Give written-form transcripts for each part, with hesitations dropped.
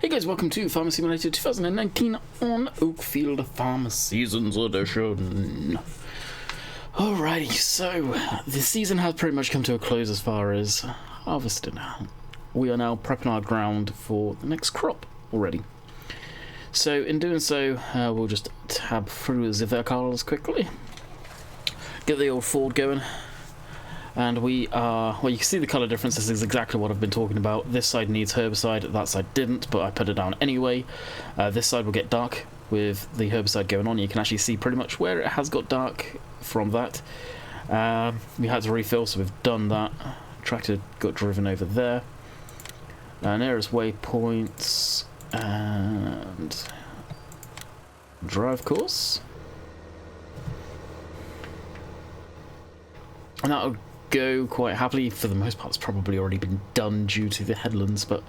Hey guys, welcome to Farmer Simulator 2019 on Oakfield Farm Seasons Edition. Alrighty, so the season has pretty much come to a close as far as harvesting. We are now prepping our ground for the next crop already. So in doing so, we'll just tab through the vehicles quickly, get the old Ford going. And we are, well, you can see the colour difference. This is exactly what I've been talking about. This side needs herbicide, that side didn't, but I put it down anyway. This side will get dark with the herbicide going on. You can actually see pretty much where it has got dark from that. We had to refill, so we've done that. Tractor got driven over there. Nearest waypoints and drive course. And that'll go quite happily. For the most part, it's probably already been done due to the headlands, but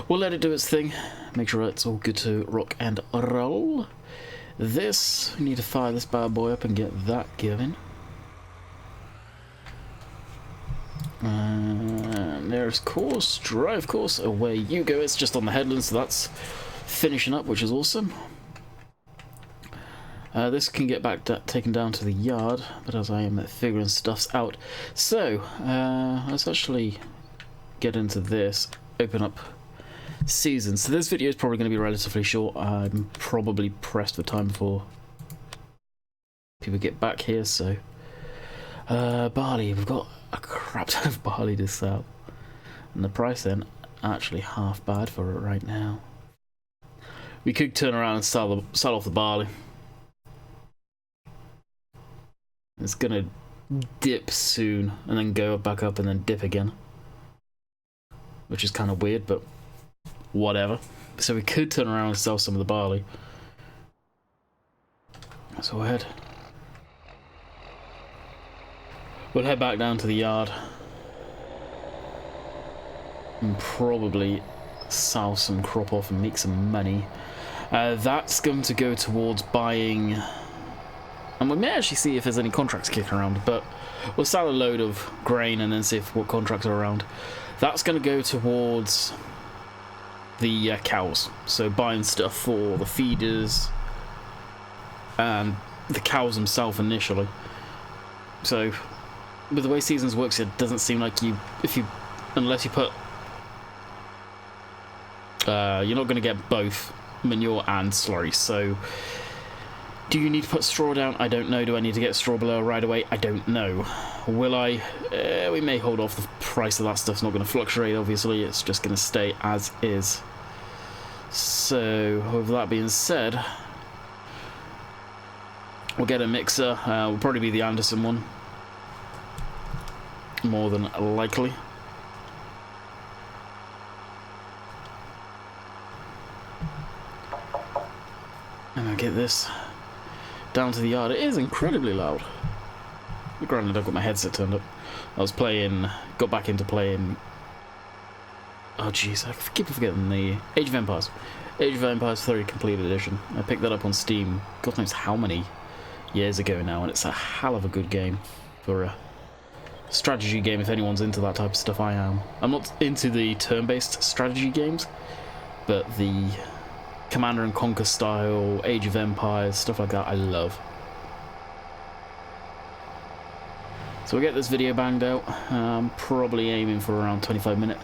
we'll let it do its thing. Make sure it's all good to rock and roll. This, we need to fire this bad boy up and get that going. There's course, drive course, away you go. It's just on the headlands, so that's finishing up, which is awesome. This can get back taken down to the yard, but as I am figuring stuffs out. So, let's actually get into this, open up seasons. So this video is probably going to be relatively short. I'm probably pressed for time before people get back here, so... barley, we've got a crap ton of barley to sell. And the price then, actually half bad for it right now. We could turn around and sell off the barley. It's gonna dip soon and then go back up and then dip again, which is kind of weird, but whatever. So we could turn around and sell some of the barley. So we'll head back down to the yard and probably sell some crop off and make some money. That's going to go towards buying. And we may actually see if there's any contracts kicking around, but we'll sell a load of grain and then see what contracts are around. That's going to go towards the cows. So buying stuff for the feeders and the cows themselves initially. So with the way seasons works, it doesn't seem like unless you put, you're not going to get both manure and slurry. So do you need to put straw down? I don't know. Do I need to get straw below right away? I don't know. Will I? We may hold off. The price of that stuff's not going to fluctuate, obviously. It's just going to stay as is. So, with that being said, we'll get a mixer. Will probably be the Anderson one. More than likely. And I'll get this down to the yard. It is incredibly loud. Granted, I've got my headset turned up. I was got back into playing. Oh jeez, I keep forgetting the Age of Empires. Age of Empires 3 Complete Edition. I picked that up on Steam, God knows how many years ago now, and it's a hell of a good game for a strategy game. If anyone's into that type of stuff, I am. I'm not into the turn-based strategy games, but the Command and Conquer style, Age of Empires, stuff like that, I love. So we'll get this video banged out. I'm probably aiming for around 25-minute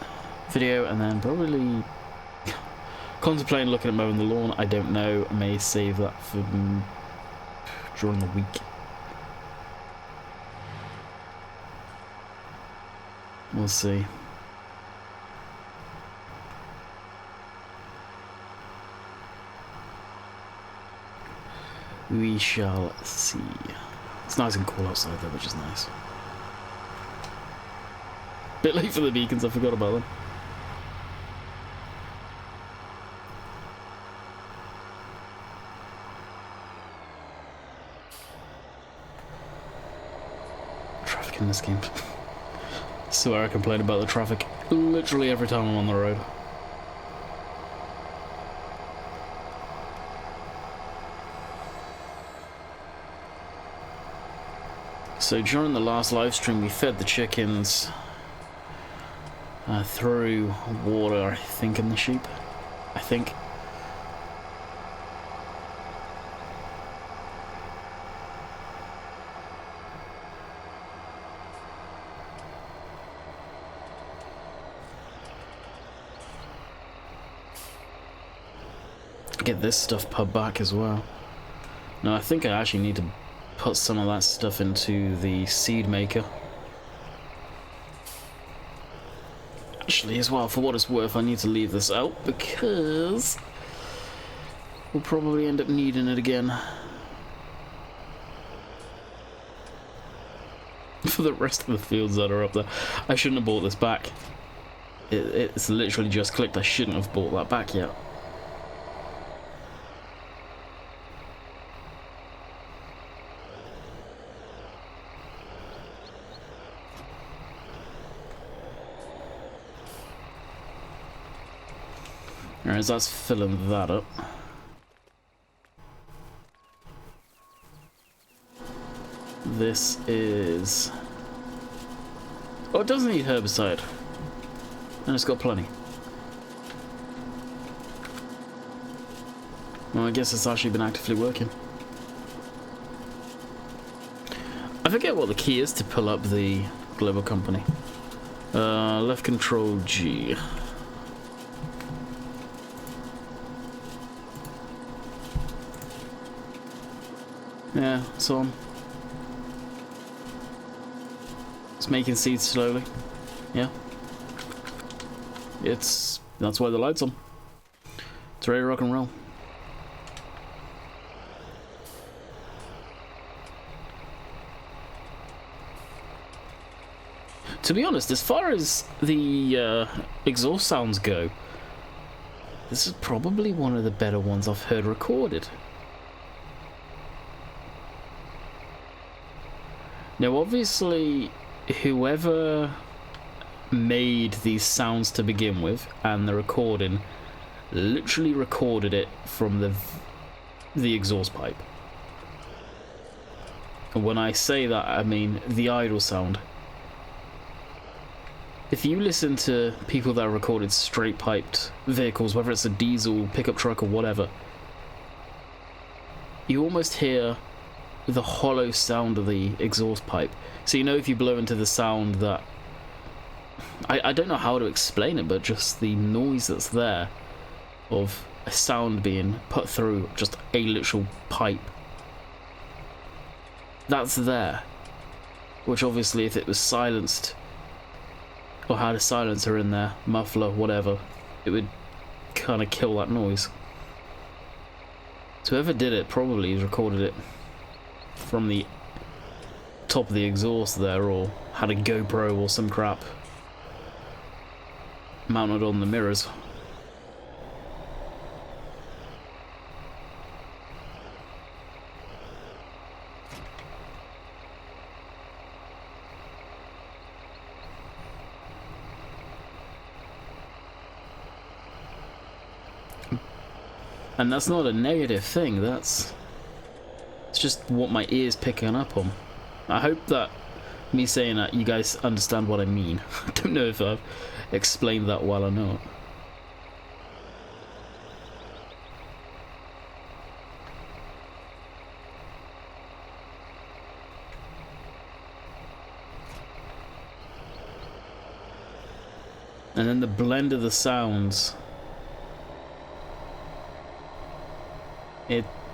video, and then probably contemplating looking at mowing the lawn. I don't know. I may save that for during the week. We'll see. We shall see. It's nice and cool outside though, which is nice. Bit late for the beacons, I forgot about them. Traffic in this game. I swear I complain about the traffic literally every time I'm on the road. So during the last live stream, we fed the chickens through water, I think, and the sheep. I think. Get this stuff put back as well. No, I think I actually need to put some of that stuff into the seed maker. Actually, as well, for what it's worth, I need to leave this out because we'll probably end up needing it again for the rest of the fields that are up there. I shouldn't have bought this back. It's literally just clicked. I shouldn't have bought that back yet. Alright, so that's filling that up. This is... oh, it doesn't need herbicide. And it's got plenty. Well, I guess it's actually been actively working. I forget what the key is to pull up the global company. Left control G. Yeah, so it's making seeds slowly. Yeah. That's why the light's on. It's ready to rock and roll. To be honest, as far as the exhaust sounds go, this is probably one of the better ones I've heard recorded. Now, obviously, whoever made these sounds to begin with and the recording literally recorded it from the exhaust pipe. And when I say that, I mean the idle sound. If you listen to people that recorded straight piped vehicles, whether it's a diesel, pickup truck or whatever, you almost hear the hollow sound of the exhaust pipe. So you know if you blow into the sound that... I don't know how to explain it, but just the noise that's there of a sound being put through just a literal pipe. That's there. Which obviously if it was silenced, or had a silencer in there, muffler, whatever, it would kind of kill that noise. So whoever did it probably recorded it from the top of the exhaust there, or had a GoPro or some crap mounted on the mirrors. And that's not a negative thing, it's just what my ear's picking up on. I hope that me saying that you guys understand what I mean. I don't know if I've explained that well or not. And then the blend of the sounds.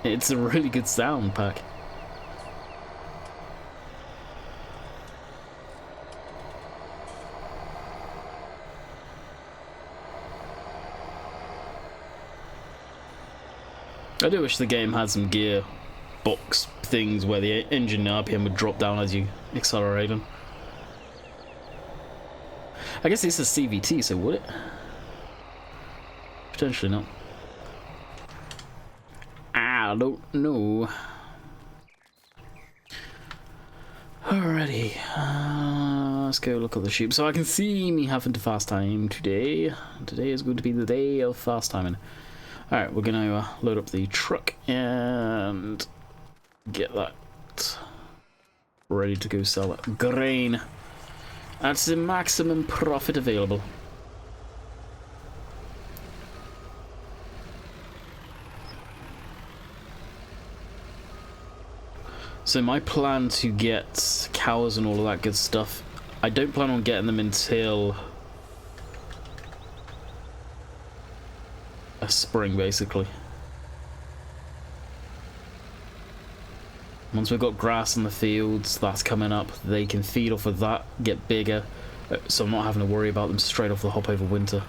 It's a really good sound pack. I do wish the game had some gear box things where the engine RPM would drop down as you accelerated. I guess it's a CVT, so would it? Potentially not. I don't know. Alrighty, let's go look at the sheep. So I can see me having to fast time today. Today is going to be the day of fast timing. Alright, we're going to load up the truck and get that ready to go sell it. Grain. That's the maximum profit available. So my plan to get cows and all of that good stuff, I don't plan on getting them until a spring, basically. Once we've got grass in the fields, that's coming up, they can feed off of that, get bigger, so I'm not having to worry about them straight off the hop over winter.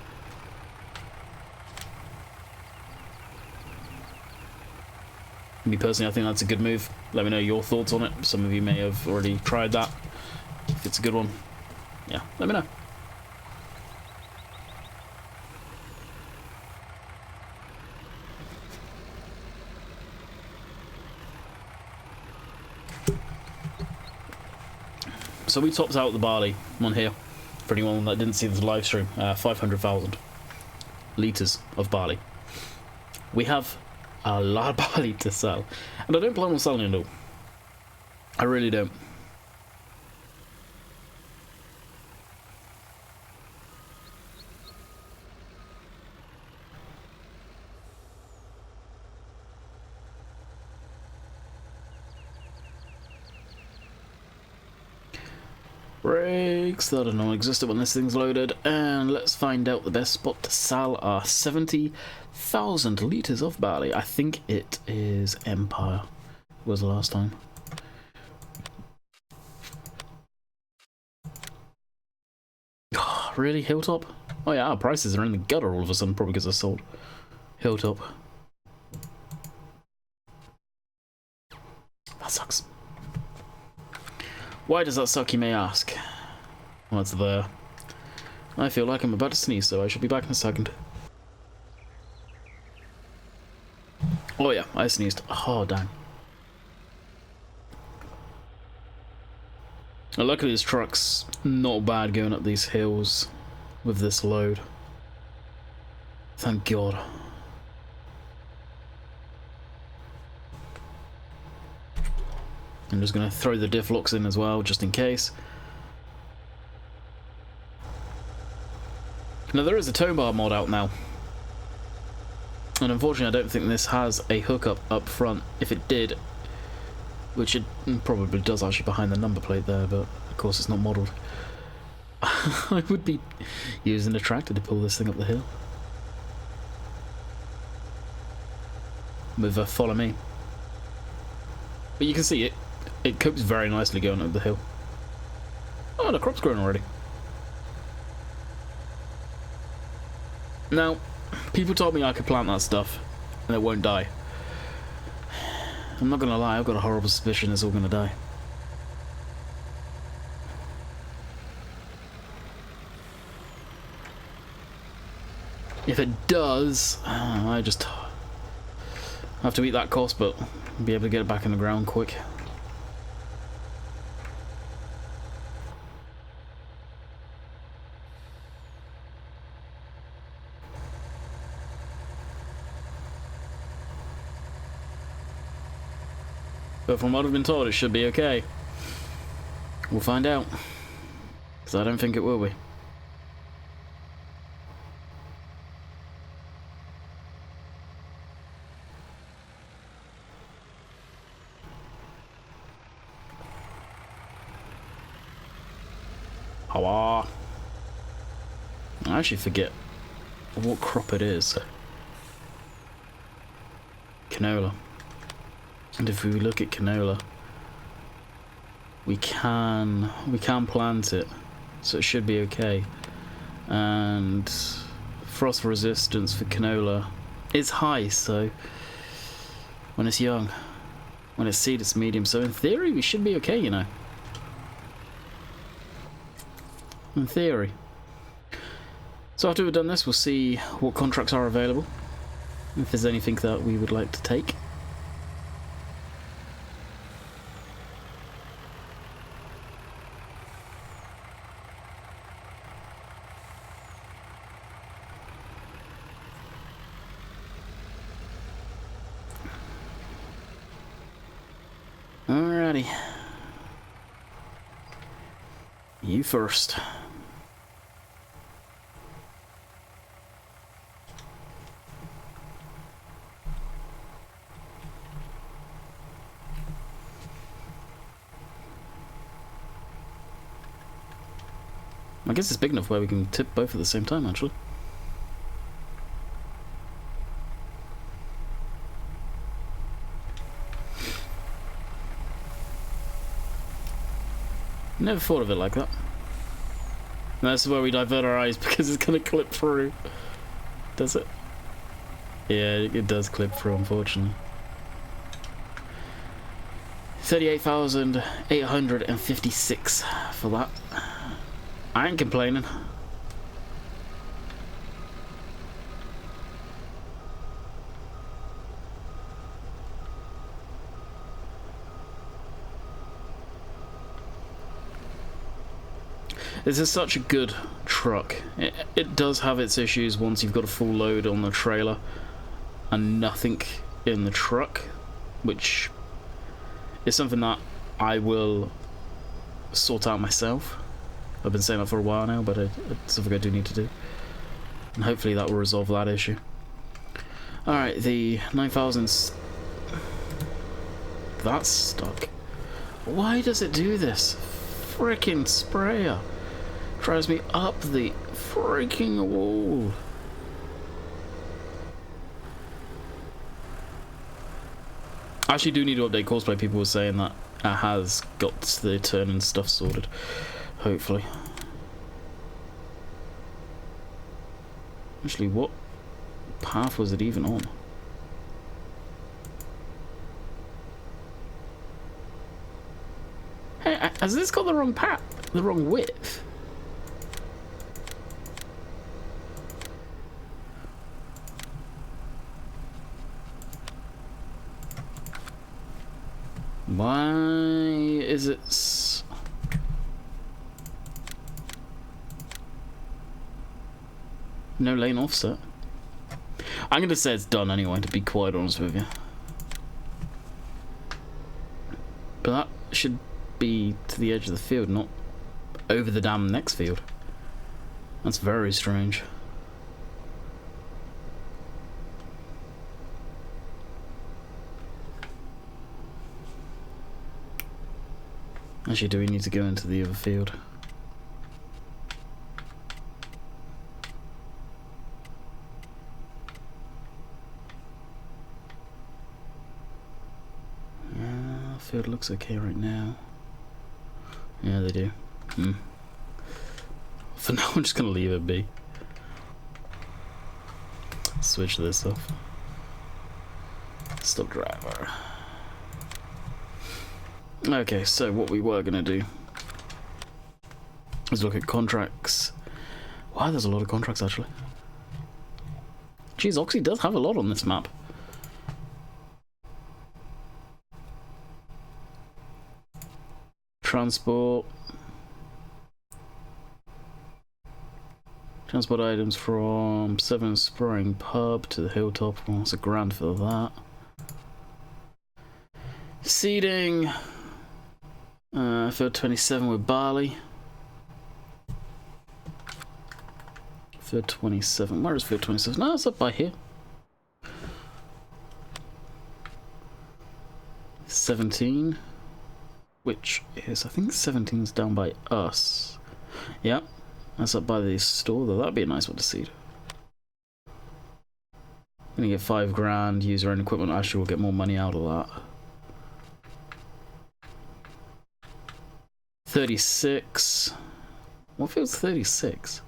Me personally, I think that's a good move. Let me know your thoughts on it. Some of you may have already tried that. If it's a good one, yeah, let me know. So we topped out the barley on here, for anyone that didn't see the live stream, 500,000 litres of barley. We have a lot of barley to sell, and I don't plan on selling it all. I really don't. Brakes that are non-existent when this thing's loaded, and let's find out the best spot to sell our 70,000 litres of barley. I think it is Empire, was the last time. Oh, really? Hilltop? Oh yeah, our prices are in the gutter all of a sudden, probably because I sold Hilltop. That sucks. Why does that suck, you may ask? Well, it's there. I feel like I'm about to sneeze, so I shall be back in a second. Oh yeah, I sneezed. Oh, dang. Well, luckily this truck's not bad going up these hills with this load. Thank God. I'm just going to throw the diff locks in as well, just in case. Now, there is a tow bar mod out now. And unfortunately, I don't think this has a hookup up front. If it did, which it probably does actually behind the number plate there, but of course it's not modelled. I would be using a tractor to pull this thing up the hill. With follow me. But you can see it copes very nicely going up the hill. Oh, the crop's growing already. Now, people told me I could plant that stuff and it won't die. I'm not gonna lie, I've got a horrible suspicion it's all gonna die. If it does, I just have to eat that cost, but be able to get it back in the ground quick. But from what I've been told, it should be okay. We'll find out. Because I don't think it will be. I actually forget what crop it is. Canola. And if we look at canola, we can plant it, so it should be okay. And frost resistance for canola is high, so when it's young, when it's seed, it's medium. So in theory, we should be okay, you know. In theory. So after we've done this, we'll see what contracts are available, if there's anything that we would like to take. Alrighty. You first. I guess it's big enough where we can tip both at the same time, actually. Never thought of it like that. And that's where we divert our eyes because it's going to clip through. Does it? Yeah, it does clip through, unfortunately. 38,856 for that. I ain't complaining. This is such a good truck. It does have its issues once you've got a full load on the trailer and nothing in the truck, which is something that I will sort out myself. I've been saying that for a while now, but it's something I do need to do. And hopefully that will resolve that issue. Alright, the 9,000... That's stuck. Why does it do this? Frickin' sprayer. Drives me up the freaking wall. I actually do need to update cosplay. People were saying that it has got the turn and stuff sorted. Hopefully. Actually, what path was it even on? Hey, has this got the wrong path? The wrong width? Why is it... No lane offset? I'm going to say it's done anyway, to be quite honest with you. But that should be to the edge of the field, not over the damn next field. That's very strange. Actually, do we need to go into the other field? Yeah, field looks okay right now. Yeah, they do. For now, I'm just gonna leave it be. Switch this off. Stop driver. Okay, so what we were gonna do is look at contracts. Wow, there's a lot of contracts actually. Geez, Oxy does have a lot on this map. Transport items from Seven Spring Pub to the Hilltop. Well, that's $1,000 for that. Seeding. Field 27 with barley. Field 27. Where is Field 27? No, it's up by here. 17. Which is, I think 17's down by us. Yep. That's up by the store, though. That'd be a nice one to seed. Gonna get $5,000. Use our own equipment. Actually, we'll get more money out of that. 36. What field's 36?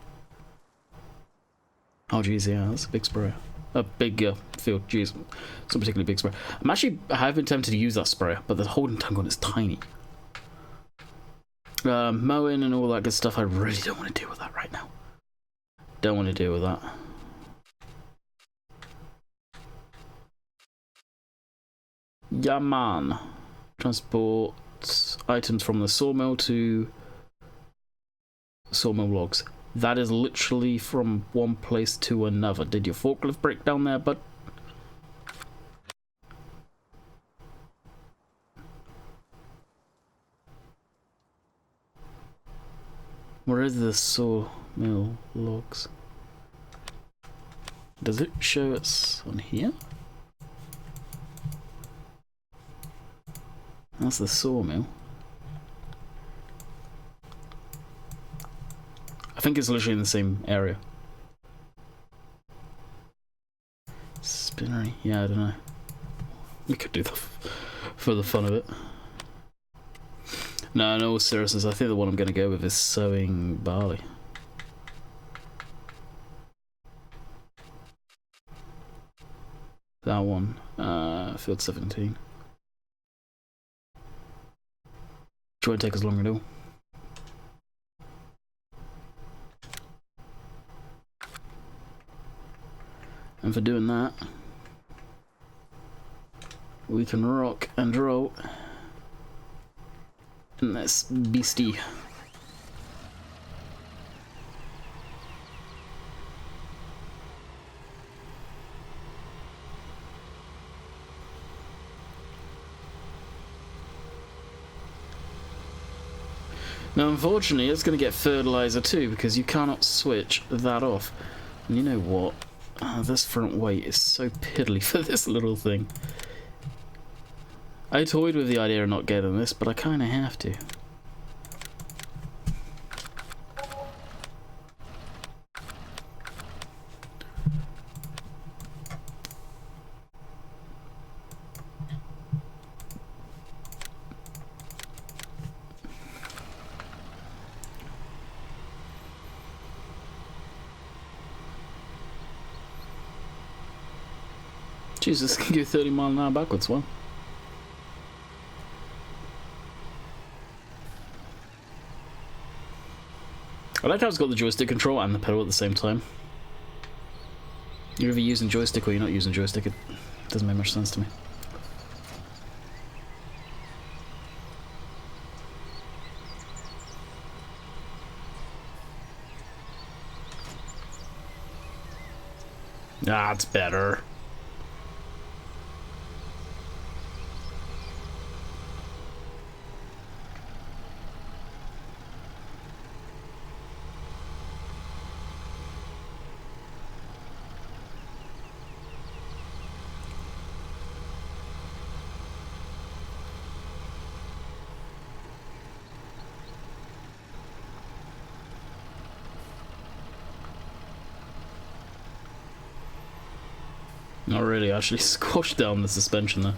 Oh, geez, yeah, that's a big sprayer. A big field, geez. It's not particularly big sprayer. I have been tempted to use that sprayer, but the holding tank on it's tiny. Mowing and all that good stuff, I really don't want to deal with that right now. Don't want to deal with that. Yeah, man. Transport items from the sawmill to sawmill logs. That is literally from one place to another. Did your forklift break down there, bud? Where is the sawmill logs? Does it show it's on here? That's the sawmill. think it's literally in the same area. Spinnery? Yeah, I don't know. We could do that for the fun of it. No, in all seriousness, I think the one I'm going to go with is sowing barley. That one, field 17. Which won't take as long at all. And for doing that, we can rock and roll in this beastie. Now unfortunately it's going to get fertilizer too, because you cannot switch that off. And you know what? This front weight is so piddly for this little thing. I toyed with the idea of not getting this, but I kind of have to. Jesus, can go 30 miles an hour backwards, well. I like how it's got the joystick control and the pedal at the same time. You're either using joystick or you're not using joystick. It doesn't make much sense to me. That's better. Not really, actually squashed down the suspension there.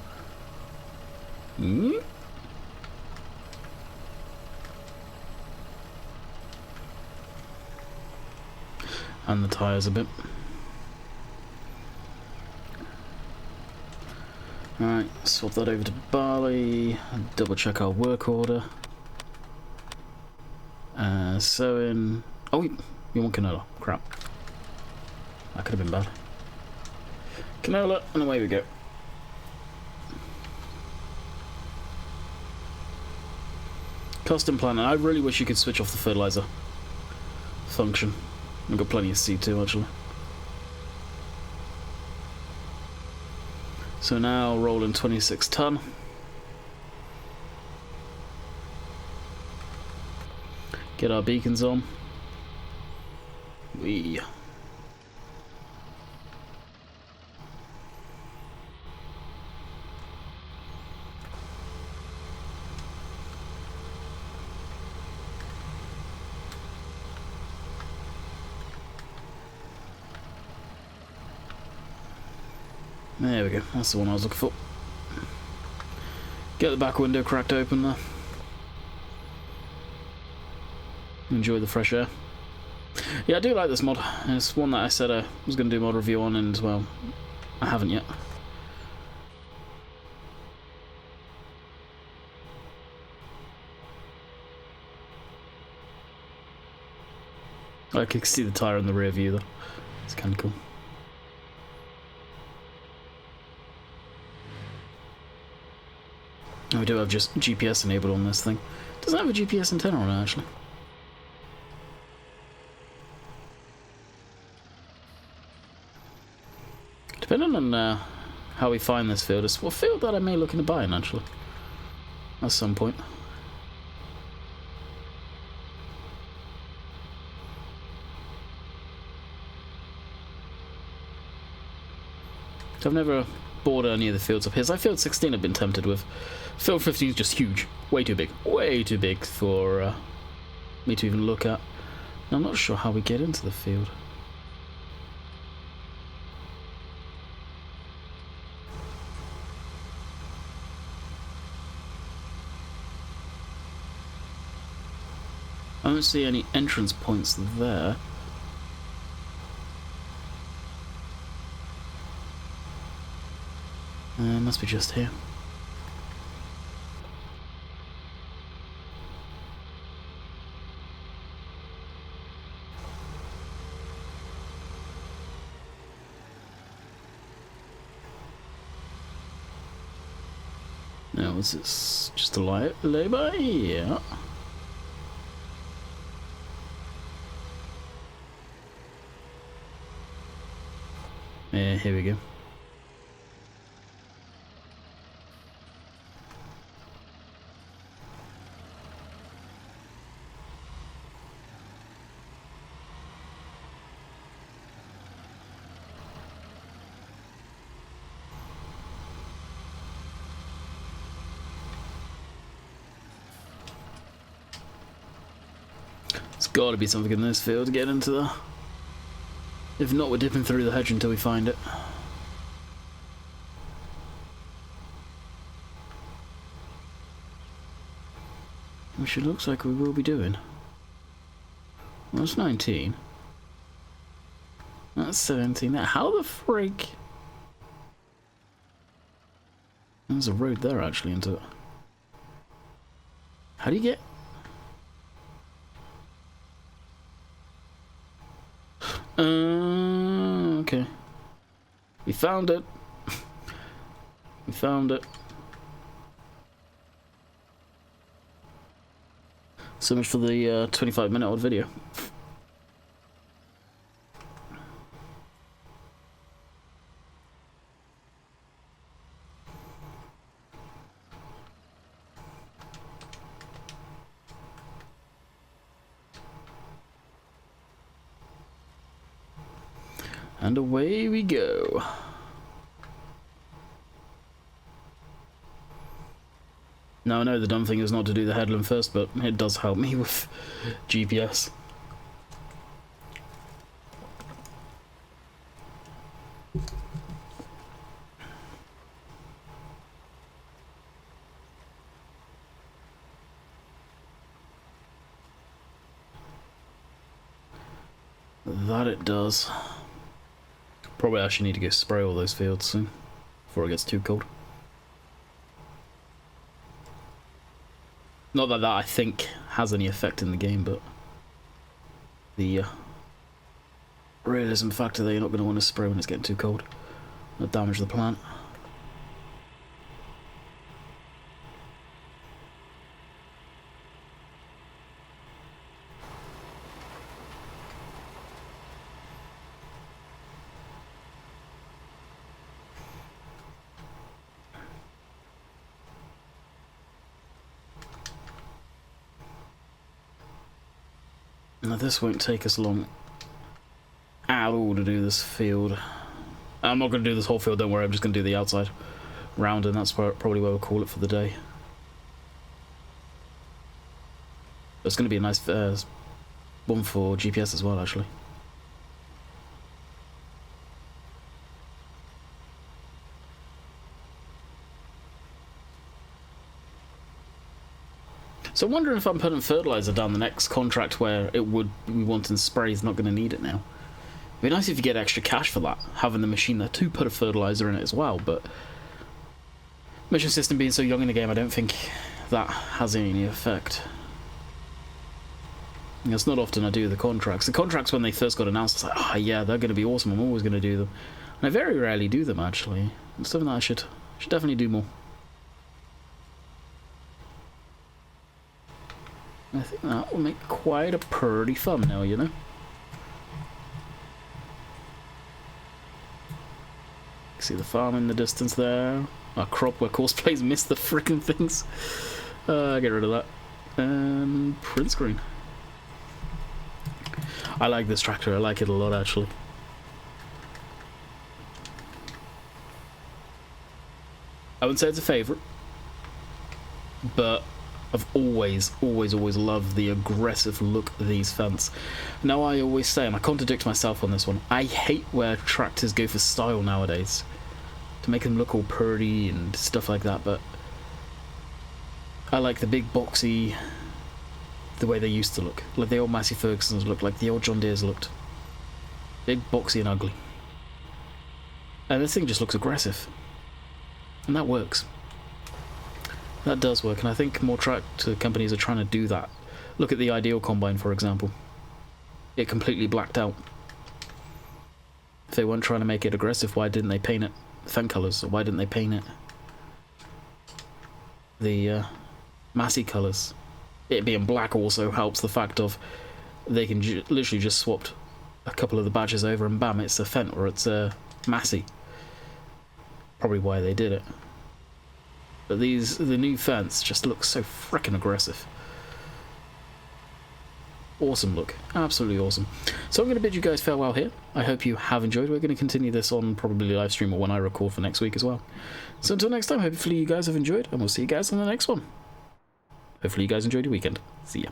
And the tyres a bit. Alright, swap that over to barley, double check our work order. Sowing. Oh, we want canola. Crap. That could have been bad. Canola, and away we go. Custom planning. I really wish you could switch off the fertilizer function. I've got plenty of C2 actually. So now rolling 26 ton. Get our beacons on. Wee. There we go, that's the one I was looking for. Get the back window cracked open there. Enjoy the fresh air. Yeah, I do like this mod. It's one that I said I was going to do a mod review on, and well, I haven't yet. I can see the tyre in the rear view though. It's kind of cool. We do have just GPS enabled on this thing. Doesn't have a GPS antenna on it actually. Depending on how we find this field, it's a field that I may look into buying actually. At some point. I've never bought any of the fields up here. So field 16 I've been tempted with. Field 15 is just huge. Way too big. Way too big for me to even look at. I'm not sure how we get into the field. I don't see any entrance points there. Must be just here. Now, is this just a lay-by? Yeah. Yeah, here we go. There's got to be something in this field to get into there. If not, we're dipping through the hedge until we find it. Which it looks like we will be doing. Well, that's 19. That's 17. How the freak? There's a road there actually into it. How do you get... Okay. We found it. We found it. So much for the 25-minute odd video. And away we go. Now I know the dumb thing is not to do the headland first, but it does help me with GPS. That it does. Probably actually need to go spray all those fields soon, before it gets too cold. Not that I think has any effect in the game, but the realism factor that you're not going to want to spray when it's getting too cold. Not damage the plant. Now this won't take us long at all to do this field. I'm not going to do this whole field, don't worry, I'm just going to do the outside round, and that's probably where we'll call it for the day. It's going to be a nice one for GPS as well, actually. So I'm wondering if I'm putting fertilizer down the next contract where we want in spray is not going to need it now. It'd be nice if you get extra cash for that, having the machine there to put a fertilizer in it as well, but mission system being so young in the game, I don't think that has any effect. It's not often I do the contracts. The contracts, when they first got announced, it's like, oh yeah, they're going to be awesome, I'm always going to do them. And I very rarely do them, actually. It's something that I should definitely do more. I think that will make quite a pretty thumbnail, you know? See the farm in the distance there. Our crop where course plays miss the frickin' things. Get rid of that. And print screen. I like this tractor, I like it a lot actually. I wouldn't say it's a favourite, but I've always loved the aggressive look of these fence. Now I always say, and I contradict myself on this one, I hate where tractors go for style nowadays, to make them look all pretty and stuff like that, but I like the big boxy, the way they used to look. Like the old Massey Fergusons looked, like the old John Deeres looked. Big, boxy and ugly. And this thing just looks aggressive. And that works. That does work, and I think more tractor companies are trying to do that. Look at the Ideal Combine, for example. It completely blacked out. If they weren't trying to make it aggressive, why didn't they paint it fent colours? Or why didn't they paint it the Massey colours? It being black also helps the fact of they can literally just swap a couple of the badges over and bam, it's a Fent or it's a Massey. Probably why they did it. But the new Fents just look so frickin' aggressive. Awesome look. Absolutely awesome. So I'm going to bid you guys farewell here. I hope you have enjoyed. We're going to continue this on probably live stream or when I record for next week as well. So until next time, hopefully you guys have enjoyed, and we'll see you guys on the next one. Hopefully you guys enjoyed your weekend. See ya.